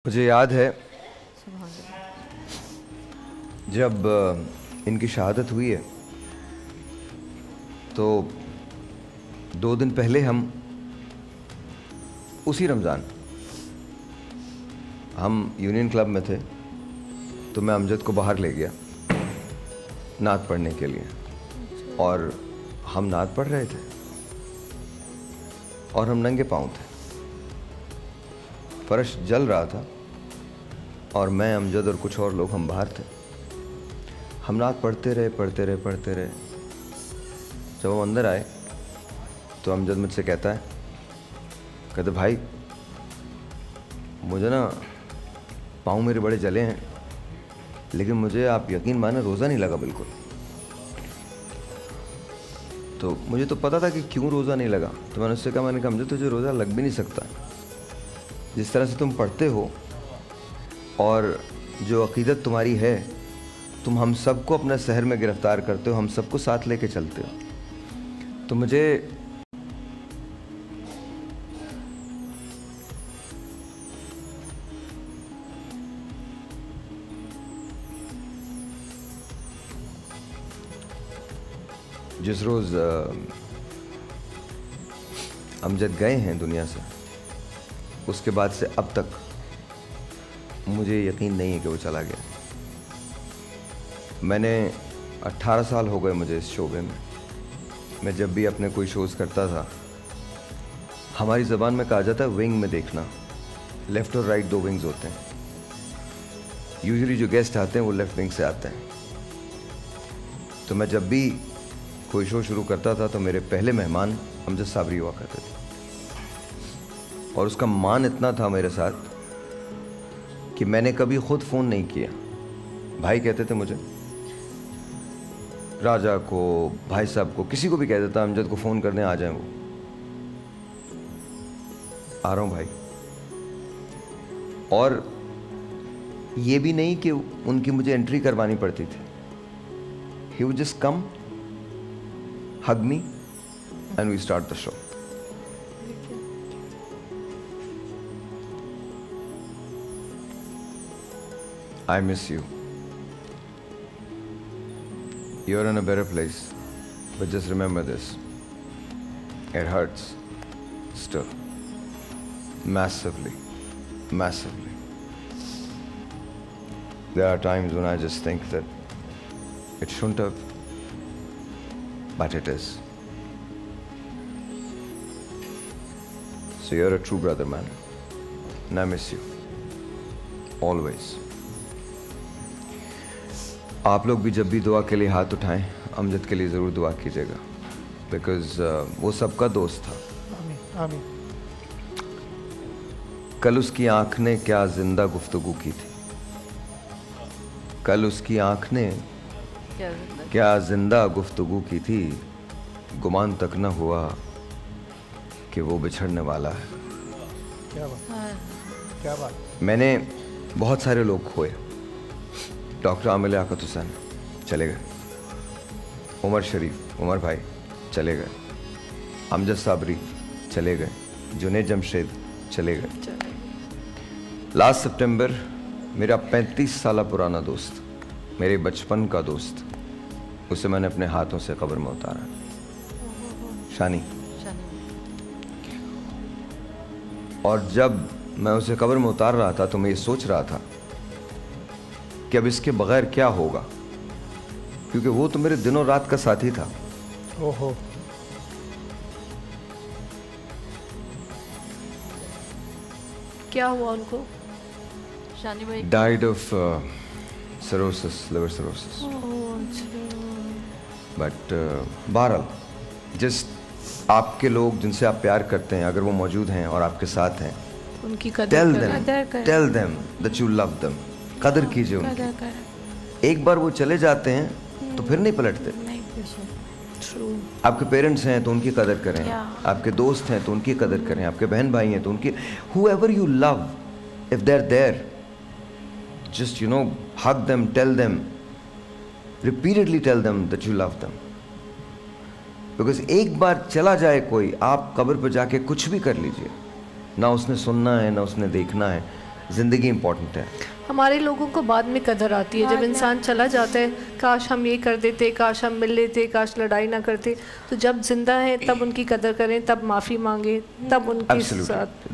मुझे याद है जब इनकी शहादत हुई है तो 2 दिन पहले हम उसी रमज़ान हम यूनियन क्लब में थे, तो मैं अमजद को बाहर ले गया नात पढ़ने के लिए और हम नात पढ़ रहे थे और हम नंगे पाँव थे। फर्श जल रहा था और मैं, अमजद और कुछ और लोग हम बाहर थे। हम नात पढ़ते रहे। जब हम अंदर आए तो अमजद मुझसे कहते भाई मुझे ना पाँव मेरे बड़े जले हैं, लेकिन मुझे आप यकीन माने रोज़ा नहीं लगा बिल्कुल। तो मुझे तो पता था कि क्यों रोज़ा नहीं लगा, तो मैंने उससे कहा, अमजद तुझे रोज़ा लग भी नहीं सकता, जिस तरह से तुम पढ़ते हो और जो अक़ीदत तुम्हारी है, तुम हम सबको अपने शहर में गिरफ्तार करते हो, हम सबको साथ लेके चलते हो। तो मुझे जिस रोज़ अमजद गए हैं दुनिया से, उसके बाद से अब तक मुझे यकीन नहीं है कि वो चला गया। मैंने 18 साल हो गए मुझे इस शोबे में। मैं जब भी अपने कोई शोज़ करता था, हमारी ज़बान में कहा जाता है विंग में देखना, लेफ़्ट और राइट 2 विंग्स होते हैं। यूजुअली जो गेस्ट आते हैं वो लेफ़्ट विंग से आते हैं। तो मैं जब भी कोई शो शुरू करता था तो मेरे पहले मेहमान अमजद साबरी हुआ करते थे, और उसका मान इतना था मेरे साथ कि मैंने कभी खुद फ़ोन नहीं किया। भाई कहते थे मुझे, राजा को, भाई साहब को, किसी को भी कह देता अमजद को फ़ोन करने आ जाएं, वो आ रहा हूँ भाई। और ये भी नहीं कि उनकी मुझे एंट्री करवानी पड़ती थी। He would just come, hug me and we start the show. I miss you. You're in a better place, but just remember this. It hurts still. Massively. There are times when I just think that it shouldn't have, but it is. So you're a true brother, man, and I miss you always. आप लोग भी जब भी दुआ के लिए हाथ उठाएं, अमजद के लिए ज़रूर दुआ कीजिएगा, बिकॉज़ वो सबका दोस्त था। आमीन। कल उसकी आँख ने क्या जिंदा गुफ्तगू की थी, कल उसकी आँख ने क्या जिंदा गुफ्तगू की थी, गुमान तक न हुआ कि वो बिछड़ने वाला है। क्या बात। मैंने बहुत सारे लोग खोए। डॉक्टर आमिर लियाकत हुसैन चले गए, उमर शरीफ, उमर भाई चले गए, अमजद साबरी चले गए, जुनैद जमशेद चले गए। लास्ट सितंबर मेरा 35 साल पुराना दोस्त, मेरे बचपन का दोस्त, उसे मैंने अपने हाथों से कब्र में उतारा। शानी। और जब मैं उसे कब्र में उतार रहा था तो मैं ये सोच रहा था कि अब इसके बगैर क्या होगा, क्योंकि वो तो मेरे दिनों रात का साथी था। ओहो। क्या हुआ उनको? शानी भाई died of cirrhosis, liver cirrhosis. But बहरहाल, जस्ट आपके लोग जिनसे आप प्यार करते हैं, अगर वो मौजूद हैं और आपके साथ हैं, उनकी कदर tell them that you love them. कदर कीजिए उनकी। एक बार वो चले जाते हैं तो फिर नहीं पलटते। आपके पेरेंट्स हैं तो उनकी कदर करें, आपके दोस्त हैं तो उनकी कदर करें, आपके बहन भाई हैं तो उनकी, whoever you love, if they're there, just hug them, tell them, repeatedly tell them that you love them. Because एक बार चला जाए कोई, आप कब्र पर जाके कुछ भी कर लीजिए, ना उसने सुनना है ना उसने देखना है, ज़िंदगी इम्पोर्टेंट है। हमारे लोगों को बाद में कदर आती है, जब इंसान चला जाता है, काश हम ये कर देते, काश हम मिल लेते, काश लड़ाई ना करते। तो जब जिंदा है तब उनकी कदर करें, तब माफ़ी मांगे, तब उनके Absolutely. साथ